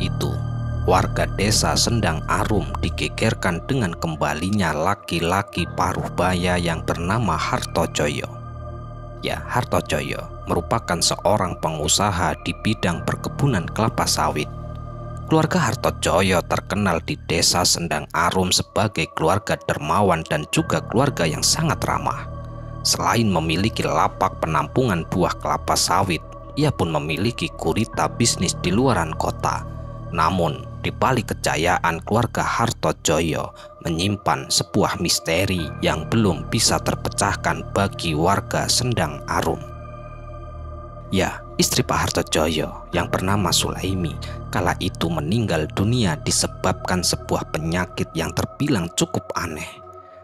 itu, warga desa Sendang Arum digegerkan dengan kembalinya laki-laki paruh-baya yang bernama Hartojoyo. Ya, Hartojoyo merupakan seorang pengusaha di bidang perkebunan kelapa sawit. Keluarga Hartojoyo terkenal di desa Sendang Arum sebagai keluarga dermawan dan juga keluarga yang sangat ramah. Selain memiliki lapak penampungan buah kelapa sawit, ia pun memiliki gurita bisnis di luaran kota. Namun, di balik kejayaan keluarga Hartojoyo menyimpan sebuah misteri yang belum bisa terpecahkan bagi warga Sendang Arum. Ya, istri Pak Hartojoyo yang bernama Sulaimi kala itu meninggal dunia disebabkan sebuah penyakit yang terbilang cukup aneh.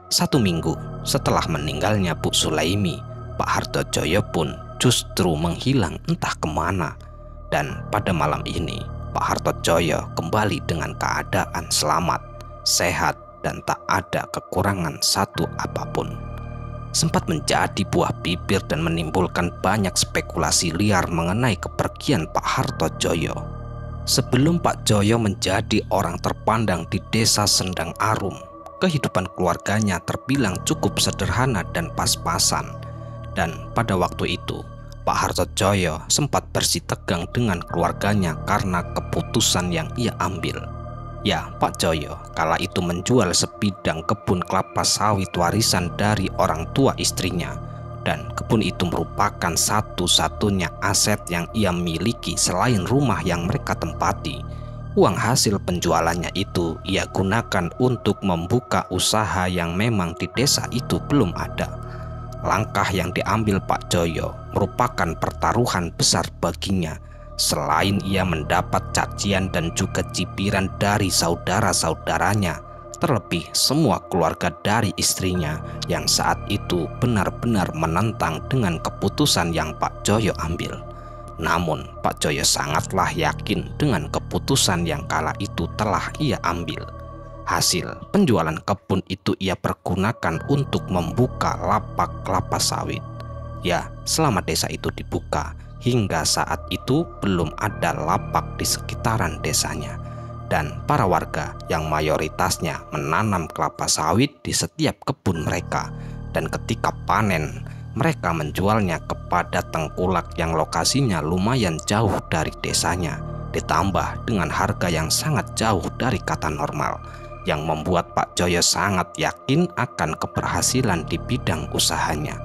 1 minggu setelah meninggalnya Bu Sulaimi, Pak Hartojoyo pun justru menghilang entah kemana. Dan pada malam ini, Pak Hartojoyo kembali dengan keadaan selamat, sehat, dan tak ada kekurangan satu apapun. Sempat menjadi buah bibir dan menimbulkan banyak spekulasi liar mengenai kepergian Pak Hartojoyo. Sebelum Pak Joyo menjadi orang terpandang di desa Sendang Arum, kehidupan keluarganya terbilang cukup sederhana dan pas-pasan. Dan pada waktu itu, Pak Hartojoyo sempat bersitegang dengan keluarganya karena keputusan yang ia ambil. Ya, Pak Joyo kala itu menjual sebidang kebun kelapa sawit warisan dari orang tua istrinya. Dan kebun itu merupakan satu-satunya aset yang ia miliki selain rumah yang mereka tempati. Uang hasil penjualannya itu ia gunakan untuk membuka usaha yang memang di desa itu belum ada. Langkah yang diambil Pak Joyo merupakan pertaruhan besar baginya. Selain ia mendapat cacian dan juga cibiran dari saudara-saudaranya, terlebih semua keluarga dari istrinya yang saat itu benar-benar menentang dengan keputusan yang Pak Joyo ambil. Namun Pak Joyo sangatlah yakin dengan keputusan yang kala itu telah ia ambil. Hasil penjualan kebun itu ia pergunakan untuk membuka lapak kelapa sawit. Ya, selama desa itu dibuka, hingga saat itu belum ada lapak di sekitaran desanya. Dan para warga yang mayoritasnya menanam kelapa sawit di setiap kebun mereka. Dan ketika panen, mereka menjualnya kepada tengkulak yang lokasinya lumayan jauh dari desanya. Ditambah dengan harga yang sangat jauh dari kata normal, yang membuat Pak Joyo sangat yakin akan keberhasilan di bidang usahanya.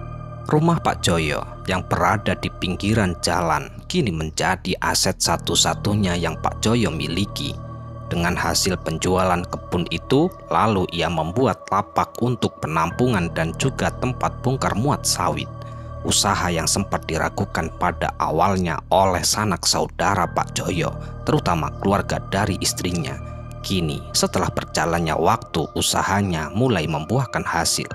Rumah Pak Joyo yang berada di pinggiran jalan kini menjadi aset satu-satunya yang Pak Joyo miliki. Dengan hasil penjualan kebun itu, lalu ia membuat lapak untuk penampungan dan juga tempat bongkar muat sawit. Usaha yang sempat diragukan pada awalnya oleh sanak saudara Pak Joyo, terutama keluarga dari istrinya. Kini setelah berjalannya waktu, usahanya mulai membuahkan hasil.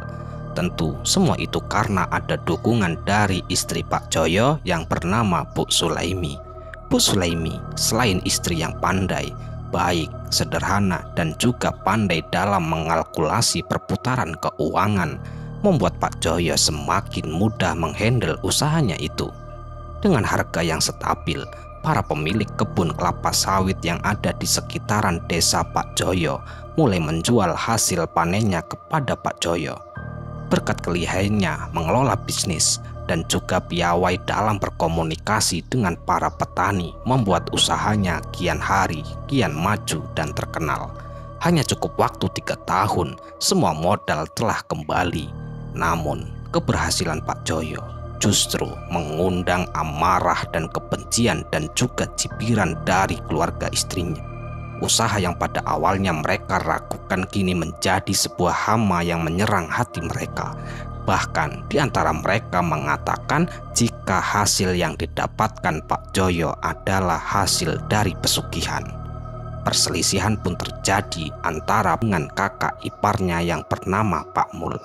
Tentu semua itu karena ada dukungan dari istri Pak Joyo yang bernama Bu Sulaimi. Bu Sulaimi selain istri yang pandai, baik, sederhana, dan juga pandai dalam mengalkulasi perputaran keuangan, membuat Pak Joyo semakin mudah menghandle usahanya itu. Dengan harga yang stabil, para pemilik kebun kelapa sawit yang ada di sekitaran desa Pak Joyo mulai menjual hasil panennya kepada Pak Joyo. Berkat kelihayannya mengelola bisnis dan juga piawai dalam berkomunikasi dengan para petani, membuat usahanya kian hari kian maju dan terkenal. Hanya cukup waktu 3 tahun, semua modal telah kembali. Namun keberhasilan Pak Joyo justru mengundang amarah dan kebencian dan juga cibiran dari keluarga istrinya. Usaha yang pada awalnya mereka ragukan kini menjadi sebuah hama yang menyerang hati mereka. Bahkan di antara mereka mengatakan jika hasil yang didapatkan Pak Joyo adalah hasil dari pesugihan. Perselisihan pun terjadi antara dengan kakak iparnya yang bernama Pak Mul.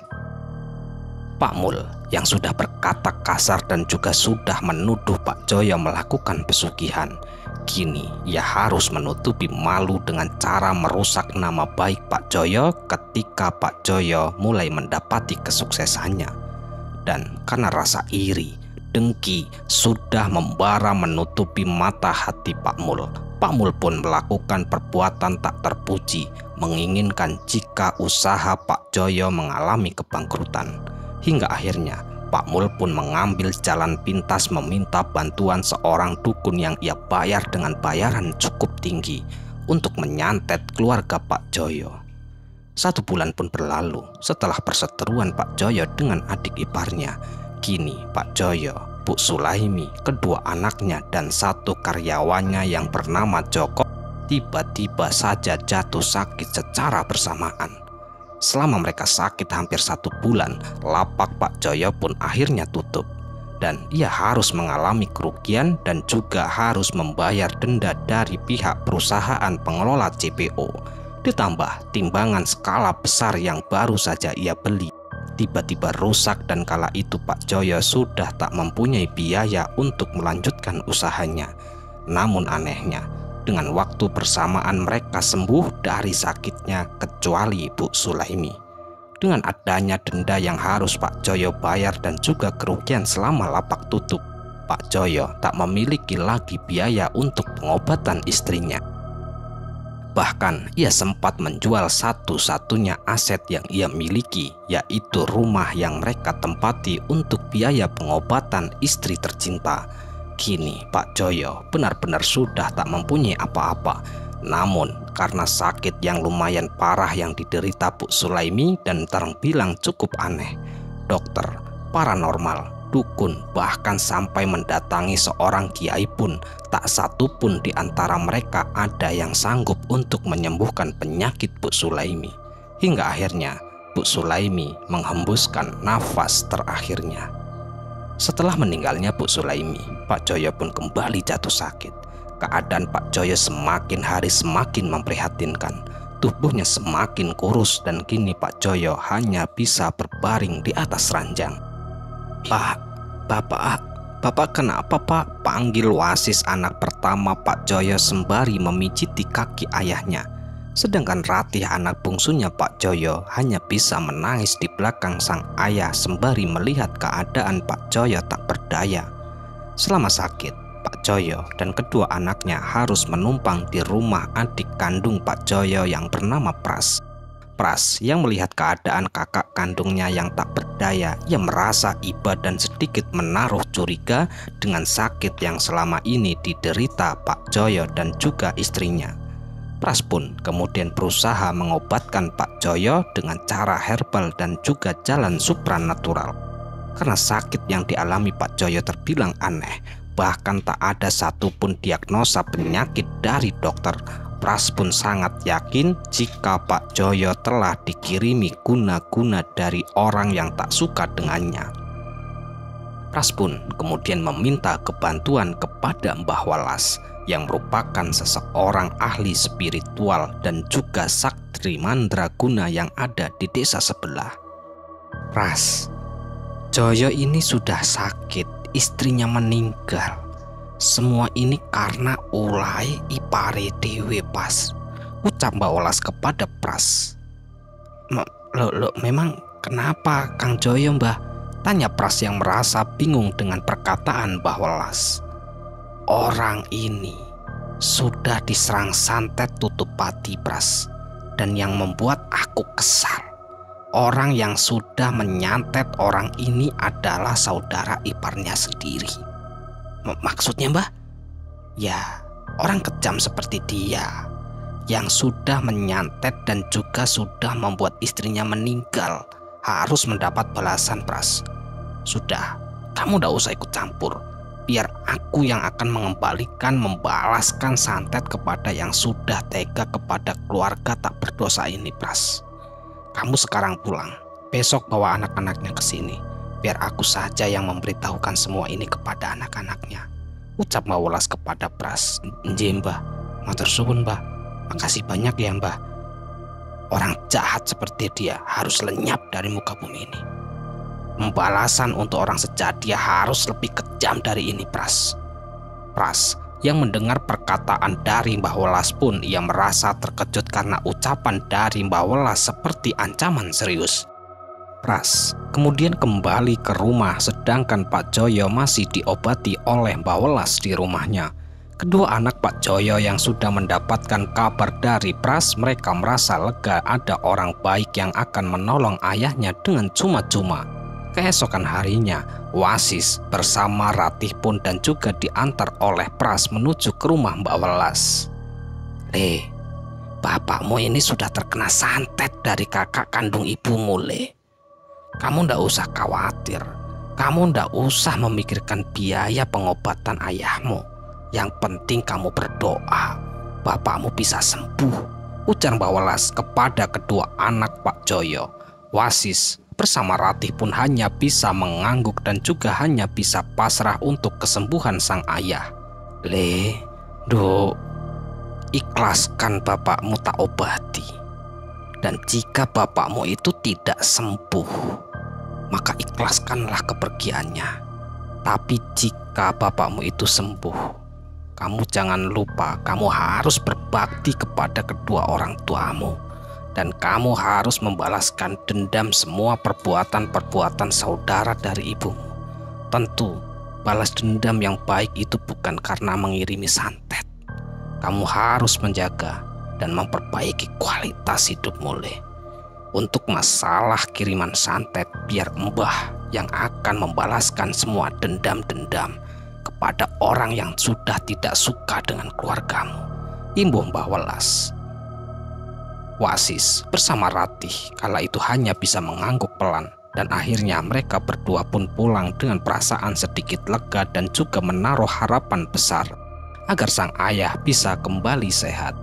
Pak Mul yang sudah berkata kasar dan juga sudah menuduh Pak Joyo melakukan pesugihan, kini ia harus menutupi malu dengan cara merusak nama baik Pak Joyo ketika Pak Joyo mulai mendapati kesuksesannya. Dan karena rasa iri, dengki sudah membara menutupi mata hati Pak Mul, Pak Mul pun melakukan perbuatan tak terpuji, menginginkan jika usaha Pak Joyo mengalami kebangkrutan. Hingga akhirnya Pak Mul pun mengambil jalan pintas meminta bantuan seorang dukun yang ia bayar dengan bayaran cukup tinggi untuk menyantet keluarga Pak Joyo. 1 bulan pun berlalu setelah perseteruan Pak Joyo dengan adik iparnya. Kini Pak Joyo, Bu Sulaimi, kedua anaknya dan 1 karyawannya yang bernama Joko tiba-tiba saja jatuh sakit secara bersamaan. Selama mereka sakit hampir 1 bulan, lapak Pak Joyo pun akhirnya tutup. Dan ia harus mengalami kerugian dan juga harus membayar denda dari pihak perusahaan pengelola JPO. Ditambah timbangan skala besar yang baru saja ia beli tiba-tiba rusak, dan kala itu Pak Joyo sudah tak mempunyai biaya untuk melanjutkan usahanya. Namun anehnya, dengan waktu bersamaan mereka sembuh dari sakitnya kecuali Bu Sulaimi. Dengan adanya denda yang harus Pak Joyo bayar dan juga kerugian selama lapak tutup, Pak Joyo tak memiliki lagi biaya untuk pengobatan istrinya. Bahkan ia sempat menjual satu-satunya aset yang ia miliki, yaitu rumah yang mereka tempati untuk biaya pengobatan istri tercinta. Kini Pak Joyo benar-benar sudah tak mempunyai apa-apa. Namun karena sakit yang lumayan parah yang diderita Bu Sulaimi dan terbilang cukup aneh, dokter, paranormal, dukun, bahkan sampai mendatangi seorang kiai pun tak satu pun di antara mereka ada yang sanggup untuk menyembuhkan penyakit Bu Sulaimi. Hingga akhirnya Bu Sulaimi menghembuskan nafas terakhirnya. Setelah meninggalnya Bu Sulaimi, Pak Joyo pun kembali jatuh sakit. Keadaan Pak Joyo semakin hari semakin memprihatinkan. Tubuhnya semakin kurus dan kini Pak Joyo hanya bisa berbaring di atas ranjang. Bapak kenapa Pak? Panggil wasis anak pertama Pak Joyo sembari memijiti kaki ayahnya. Sedangkan Ratih anak bungsunya Pak Joyo hanya bisa menangis di belakang sang ayah sembari melihat keadaan Pak Joyo tak berdaya. Selama sakit, Pak Joyo dan kedua anaknya harus menumpang di rumah adik kandung Pak Joyo yang bernama Pras. Pras yang melihat keadaan kakak kandungnya yang tak berdaya, ia merasa iba dan sedikit menaruh curiga dengan sakit yang selama ini diderita Pak Joyo dan juga istrinya. Pras pun kemudian berusaha mengobatkan Pak Joyo dengan cara herbal dan juga jalan supranatural. Karena sakit yang dialami Pak Joyo terbilang aneh, bahkan tak ada satupun diagnosa penyakit dari dokter. Pras pun sangat yakin jika Pak Joyo telah dikirimi guna-guna dari orang yang tak suka dengannya. Pras pun kemudian meminta kebantuan kepada Mbah Walas yang merupakan seseorang ahli spiritual dan juga sakti mandraguna yang ada di desa sebelah. Pras, Joyo ini sudah sakit, istrinya meninggal. Semua ini karena ulai ipare dewe Pas, ucap Mbak Walas kepada Pras. Memang kenapa Kang Joyo Mbah? Tanya Pras yang merasa bingung dengan perkataan Mbah Walas. Orang ini sudah diserang santet tutup pati Pras, dan yang membuat aku kesal, orang yang sudah menyantet orang ini adalah saudara iparnya sendiri. Maksudnya Mbah? Ya, orang kejam seperti dia yang sudah menyantet dan juga sudah membuat istrinya meninggal harus mendapat balasan Pras. Sudah, kamu tidak usah ikut campur. Biar aku yang akan membalaskan santet kepada yang sudah tega kepada keluarga tak berdosa ini Pras. Kamu sekarang pulang, besok bawa anak-anaknya ke sini. Biar aku saja yang memberitahukan semua ini kepada anak-anaknya, ucap Mbah Walas kepada Pras. Nggih Mbah, matur suwun Mbah. Makasih banyak ya Mbah. Orang jahat seperti dia harus lenyap dari muka bumi ini. Pembalasan untuk orang sejadia harus lebih kejam dari ini Pras. Pras yang mendengar perkataan dari Mbah Walas pun ia merasa terkejut karena ucapan dari Mbah Walas seperti ancaman serius. Pras kemudian kembali ke rumah sedangkan Pak Joyo masih diobati oleh Mbah Walas di rumahnya. Kedua anak Pak Joyo yang sudah mendapatkan kabar dari Pras, mereka merasa lega ada orang baik yang akan menolong ayahnya dengan cuma-cuma. Keesokan harinya, Wasis bersama Ratih pun dan juga diantar oleh Pras menuju ke rumah Mbak Welas. "Le, bapakmu ini sudah terkena santet dari kakak kandung ibumu, Le. Kamu ndak usah khawatir. Kamu ndak usah memikirkan biaya pengobatan ayahmu. Yang penting kamu berdoa, bapakmu bisa sembuh," ujar Mbak Welas kepada kedua anak Pak Joyo. Wasis bersama Ratih pun hanya bisa mengangguk dan juga hanya bisa pasrah untuk kesembuhan sang ayah. "Le, Duk, ikhlaskan bapakmu tak obati. Dan jika bapakmu itu tidak sembuh, maka ikhlaskanlah kepergiannya. Tapi jika bapakmu itu sembuh, kamu jangan lupa kamu harus berbakti kepada kedua orang tuamu. Dan kamu harus membalaskan dendam semua perbuatan-perbuatan saudara dari ibumu. Tentu, balas dendam yang baik itu bukan karena mengirimi santet. Kamu harus menjaga dan memperbaiki kualitas hidupmu, Le. Untuk masalah kiriman santet, biar Mbah yang akan membalaskan semua dendam-dendam kepada orang yang sudah tidak suka dengan keluargamu," imbuh Mbah Welas. Wasis bersama Ratih kala itu hanya bisa mengangguk pelan, dan akhirnya mereka berdua pun pulang dengan perasaan sedikit lega dan juga menaruh harapan besar agar sang ayah bisa kembali sehat.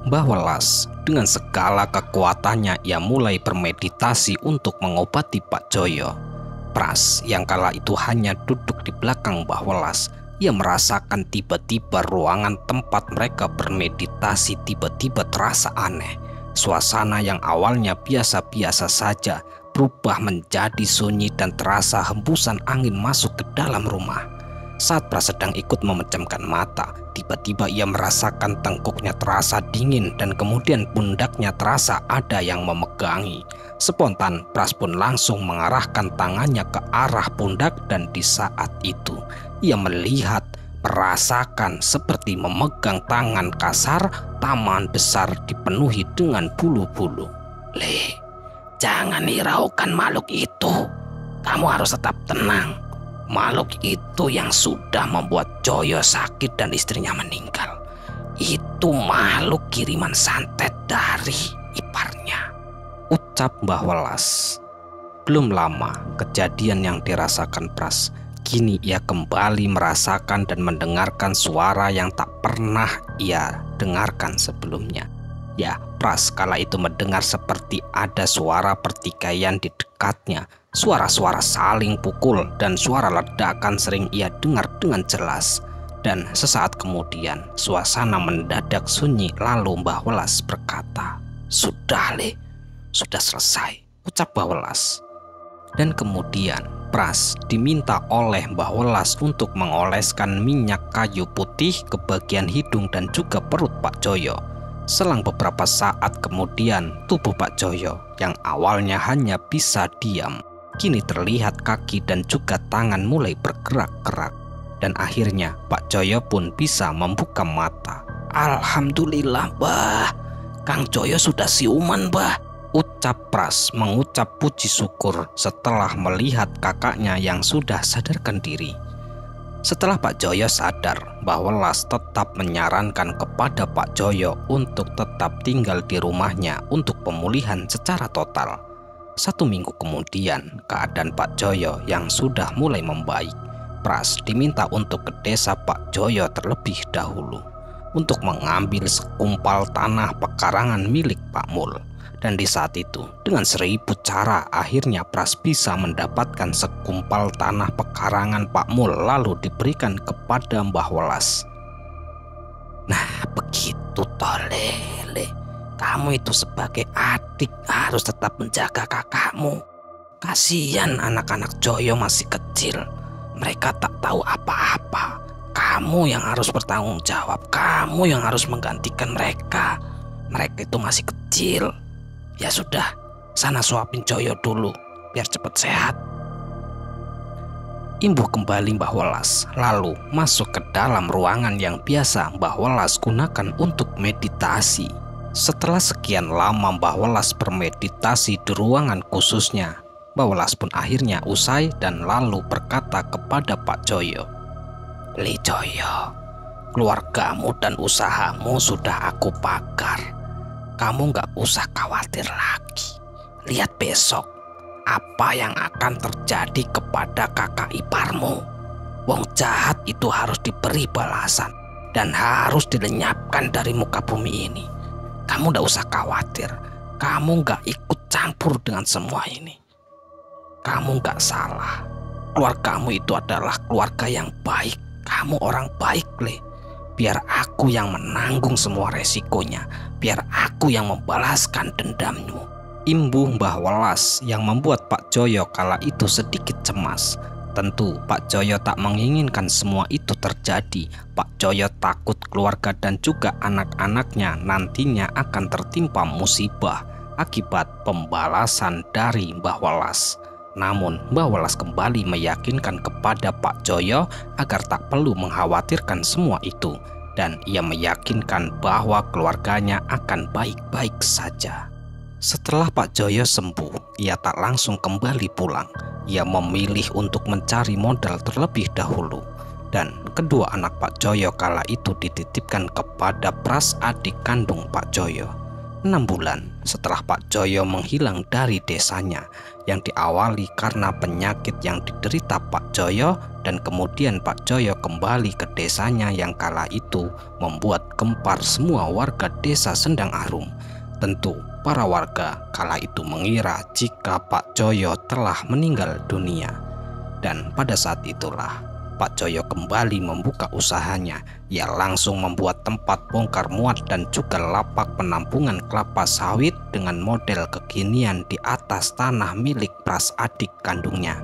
Mbah Welas dengan segala kekuatannya ia mulai bermeditasi untuk mengobati Pak Joyo. Pras yang kala itu hanya duduk di belakang Mbah Welas, ia merasakan tiba-tiba ruangan tempat mereka bermeditasi tiba-tiba terasa aneh. Suasana yang awalnya biasa-biasa saja berubah menjadi sunyi dan terasa hembusan angin masuk ke dalam rumah. Saat Pras sedang ikut memejamkan mata, tiba-tiba ia merasakan tengkuknya terasa dingin dan kemudian pundaknya terasa ada yang memegangi. Spontan Pras pun langsung mengarahkan tangannya ke arah pundak, dan di saat itu ia melihat, merasakan seperti memegang tangan kasar, taman besar dipenuhi dengan bulu-bulu. "Le, jangan hiraukan makhluk itu. Kamu harus tetap tenang. Makhluk itu yang sudah membuat Joyo sakit dan istrinya meninggal. Itu makhluk kiriman santet dari iparnya," ucap Mbah Welas. Belum lama kejadian yang dirasakan Pras, kini ia kembali merasakan dan mendengarkan suara yang tak pernah ia dengarkan sebelumnya. Ya, Pras kala itu mendengar seperti ada suara pertikaian di dekatnya. Suara-suara saling pukul dan suara ledakan sering ia dengar dengan jelas. Dan sesaat kemudian suasana mendadak sunyi, lalu Mbah Welas berkata, "Sudah, Le, sudah selesai," ucap Mbah Welas. Dan kemudian Pras diminta oleh Mbah Welas untuk mengoleskan minyak kayu putih ke bagian hidung dan juga perut Pak Joyo. Selang beberapa saat kemudian, tubuh Pak Joyo yang awalnya hanya bisa diam, kini terlihat kaki dan juga tangan mulai bergerak-gerak. Dan akhirnya Pak Joyo pun bisa membuka mata. "Alhamdulillah, Mbah. Kang Joyo sudah siuman, Mbah," ucap Pras mengucap puji syukur setelah melihat kakaknya yang sudah sadarkan diri. Setelah Pak Joyo sadar, Mbah Welas tetap menyarankan kepada Pak Joyo untuk tetap tinggal di rumahnya untuk pemulihan secara total. 1 minggu kemudian, keadaan Pak Joyo yang sudah mulai membaik. Pras diminta untuk ke desa Pak Joyo terlebih dahulu untuk mengambil sekumpal tanah pekarangan milik Pak Mul. Dan di saat itu, dengan 1000 cara, akhirnya Pras bisa mendapatkan sekumpal tanah pekarangan Pak Mul lalu diberikan kepada Mbah Welas. "Nah, begitu toh, Le. Kamu itu sebagai adik harus tetap menjaga kakakmu. Kasihan anak-anak Joyo masih kecil. Mereka tak tahu apa-apa. Kamu yang harus bertanggung jawab. Kamu yang harus menggantikan mereka. Mereka itu masih kecil. Ya sudah, sana suapin Joyo dulu biar cepat sehat." imbuh kembali Mbah Welas, lalu masuk ke dalam ruangan yang biasa Mbah Welas gunakan untuk meditasi. Setelah sekian lama Mbah Welas bermeditasi di ruangan khususnya, Mbah Welas pun akhirnya usai dan lalu berkata kepada Pak Joyo, "Li Joyo, keluargamu dan usahamu sudah aku pagar. Kamu nggak usah khawatir lagi. Lihat besok apa yang akan terjadi kepada kakak iparmu. Wong jahat itu harus diberi balasan dan harus dilenyapkan dari muka bumi ini. Kamu nggak usah khawatir. Kamu nggak ikut campur dengan semua ini. Kamu nggak salah. Keluargamu itu adalah keluarga yang baik. Kamu orang baik, Le. Biar aku yang menanggung semua resikonya. Biar aku yang membalaskan dendammu." Imbuh Mbah Welas yang membuat Pak Joyo kala itu sedikit cemas. Tentu Pak Joyo tak menginginkan semua itu terjadi. Pak Joyo takut keluarga dan juga anak-anaknya nantinya akan tertimpa musibah akibat pembalasan dari Mbah Welas. Namun Mbah Welas kembali meyakinkan kepada Pak Joyo agar tak perlu mengkhawatirkan semua itu, dan ia meyakinkan bahwa keluarganya akan baik-baik saja. Setelah Pak Joyo sembuh, ia tak langsung kembali pulang. Ia memilih untuk mencari modal terlebih dahulu, dan kedua anak Pak Joyo kala itu dititipkan kepada Pras, adik kandung Pak Joyo. 6 bulan setelah Pak Joyo menghilang dari desanya yang diawali karena penyakit yang diderita Pak Joyo, dan kemudian Pak Joyo kembali ke desanya yang kala itu membuat gempar semua warga desa Sendang Arum. Tentu para warga kala itu mengira jika Pak Joyo telah meninggal dunia, dan pada saat itulah Pak Joyo kembali membuka usahanya. Ia langsung membuat tempat bongkar muat dan juga lapak penampungan kelapa sawit dengan model kekinian di atas tanah milik Pras, adik kandungnya.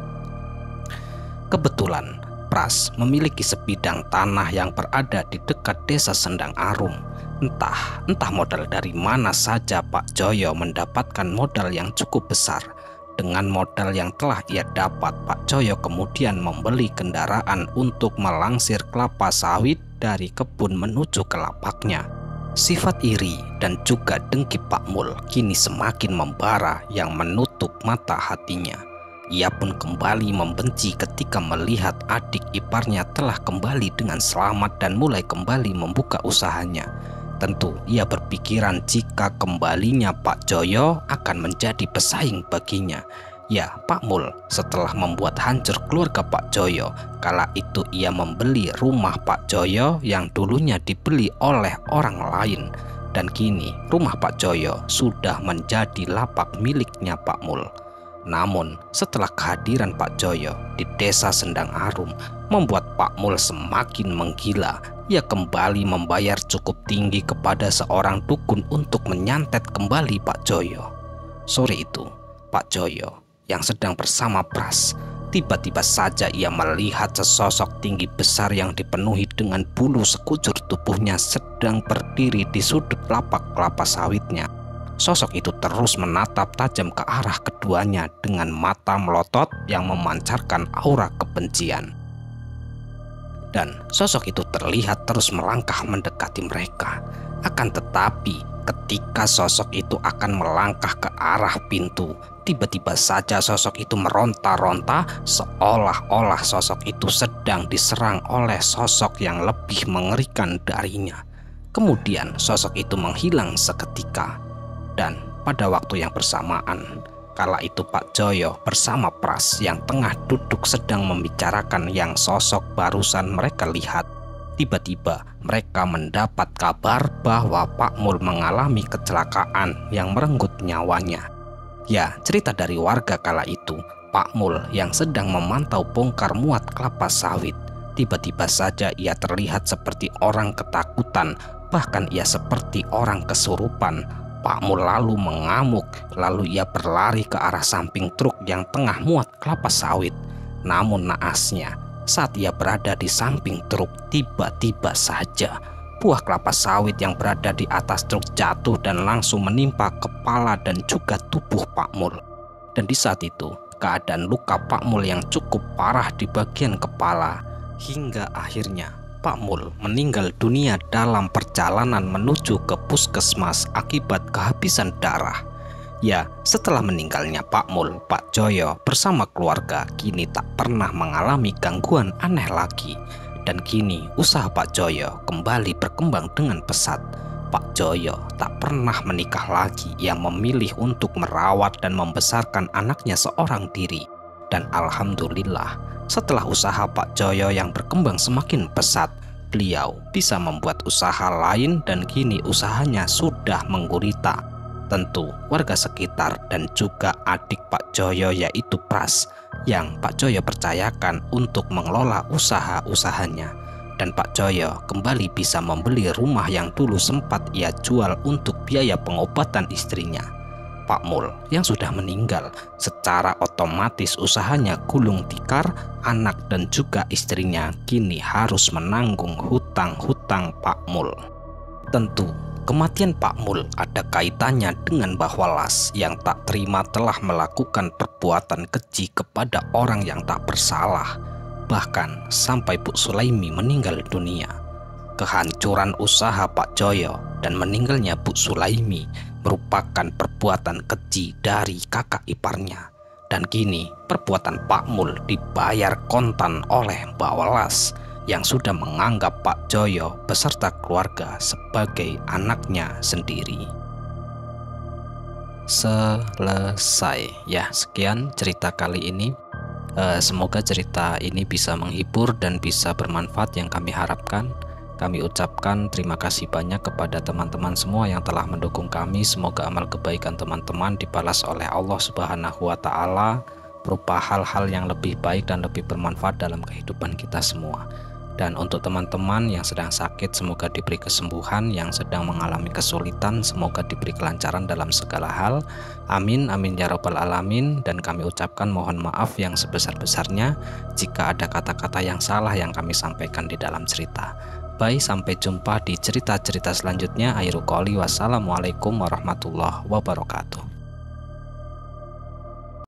Kebetulan Pras memiliki sebidang tanah yang berada di dekat desa Sendang Arum. Entah modal dari mana saja Pak Joyo mendapatkan modal yang cukup besar. Dengan modal yang telah ia dapat, Pak Joyo kemudian membeli kendaraan untuk melangsir kelapa sawit dari kebun menuju ke lapaknya. Sifat iri dan juga dengki Pak Mul kini semakin membara yang menutup mata hatinya. Ia pun kembali membenci ketika melihat adik iparnya telah kembali dengan selamat dan mulai kembali membuka usahanya. Tentu ia berpikiran jika kembalinya Pak Joyo akan menjadi pesaing baginya. Ya, Pak Mul setelah membuat hancur keluarga Pak Joyo, kala itu ia membeli rumah Pak Joyo yang dulunya dibeli oleh orang lain. Dan kini rumah Pak Joyo sudah menjadi lapak miliknya Pak Mul. Namun setelah kehadiran Pak Joyo di desa Sendang Arum membuat Pak Mul semakin menggila. Ia kembali membayar cukup tinggi kepada seorang dukun untuk menyantet kembali Pak Joyo. Sore itu, Pak Joyo yang sedang bersama Pras, tiba-tiba saja ia melihat sesosok tinggi besar yang dipenuhi dengan bulu sekujur tubuhnya sedang berdiri di sudut lapak kelapa sawitnya. Sosok itu terus menatap tajam ke arah keduanya dengan mata melotot yang memancarkan aura kebencian. Dan sosok itu terlihat terus melangkah mendekati mereka. Akan tetapi ketika sosok itu akan melangkah ke arah pintu, tiba-tiba saja sosok itu meronta-ronta seolah-olah sosok itu sedang diserang oleh sosok yang lebih mengerikan darinya. Kemudian sosok itu menghilang seketika. Dan pada waktu yang bersamaan, kala itu Pak Joyo bersama Pras yang tengah duduk sedang membicarakan yang sosok barusan mereka lihat. Tiba-tiba mereka mendapat kabar bahwa Pak Mul mengalami kecelakaan yang merenggut nyawanya. Ya, cerita dari warga kala itu, Pak Mul yang sedang memantau bongkar muat kelapa sawit. Tiba-tiba saja ia terlihat seperti orang ketakutan, bahkan ia seperti orang kesurupan. Pak Mul lalu mengamuk, lalu ia berlari ke arah samping truk yang tengah muat kelapa sawit. Namun naasnya, saat ia berada di samping truk, tiba-tiba saja buah kelapa sawit yang berada di atas truk jatuh dan langsung menimpa kepala dan juga tubuh Pak Mul. Dan di saat itu, keadaan luka Pak Mul yang cukup parah di bagian kepala, hingga akhirnya Pak Mul meninggal dunia dalam perjalanan menuju ke puskesmas akibat kehabisan darah. Ya, setelah meninggalnya Pak Mul, Pak Joyo bersama keluarga kini tak pernah mengalami gangguan aneh lagi. Dan kini usaha Pak Joyo kembali berkembang dengan pesat. Pak Joyo tak pernah menikah lagi, yang memilih untuk merawat dan membesarkan anaknya seorang diri. Dan alhamdulillah, setelah usaha Pak Joyo yang berkembang semakin pesat, beliau bisa membuat usaha lain dan kini usahanya sudah menggurita. Tentu warga sekitar dan juga adik Pak Joyo yaitu Pras yang Pak Joyo percayakan untuk mengelola usaha-usahanya. Dan Pak Joyo kembali bisa membeli rumah yang dulu sempat ia jual untuk biaya pengobatan istrinya, Pak Mul, yang sudah meninggal. Secara otomatis usahanya gulung tikar, anak dan juga istrinya kini harus menanggung hutang-hutang Pak Mul. Tentu kematian Pak Mul ada kaitannya dengan Mbah Welas yang tak terima telah melakukan perbuatan keji kepada orang yang tak bersalah, bahkan sampai Bu Sulaimi meninggal dunia. Kehancuran usaha Pak Joyo dan meninggalnya Bu Sulaimi merupakan perbuatan keji dari kakak iparnya. Dan kini perbuatan Pak Mul dibayar kontan oleh Mbah Welas yang sudah menganggap Pak Joyo beserta keluarga sebagai anaknya sendiri. Selesai. Ya, sekian cerita kali ini. Semoga cerita ini bisa menghibur dan bisa bermanfaat yang kami harapkan. Kami ucapkan terima kasih banyak kepada teman-teman semua yang telah mendukung kami. Semoga amal kebaikan teman-teman dibalas oleh Allah Subhanahu wa Ta'ala berupa hal-hal yang lebih baik dan lebih bermanfaat dalam kehidupan kita semua. Dan untuk teman-teman yang sedang sakit, semoga diberi kesembuhan. Yang sedang mengalami kesulitan, semoga diberi kelancaran dalam segala hal. Amin, amin ya rabbal alamin. Dan kami ucapkan mohon maaf yang sebesar-besarnya jika ada kata-kata yang salah yang kami sampaikan di dalam cerita. Bye, sampai jumpa di cerita-cerita selanjutnya. Akhirul qouli, wassalamualaikum warahmatullahi wabarakatuh.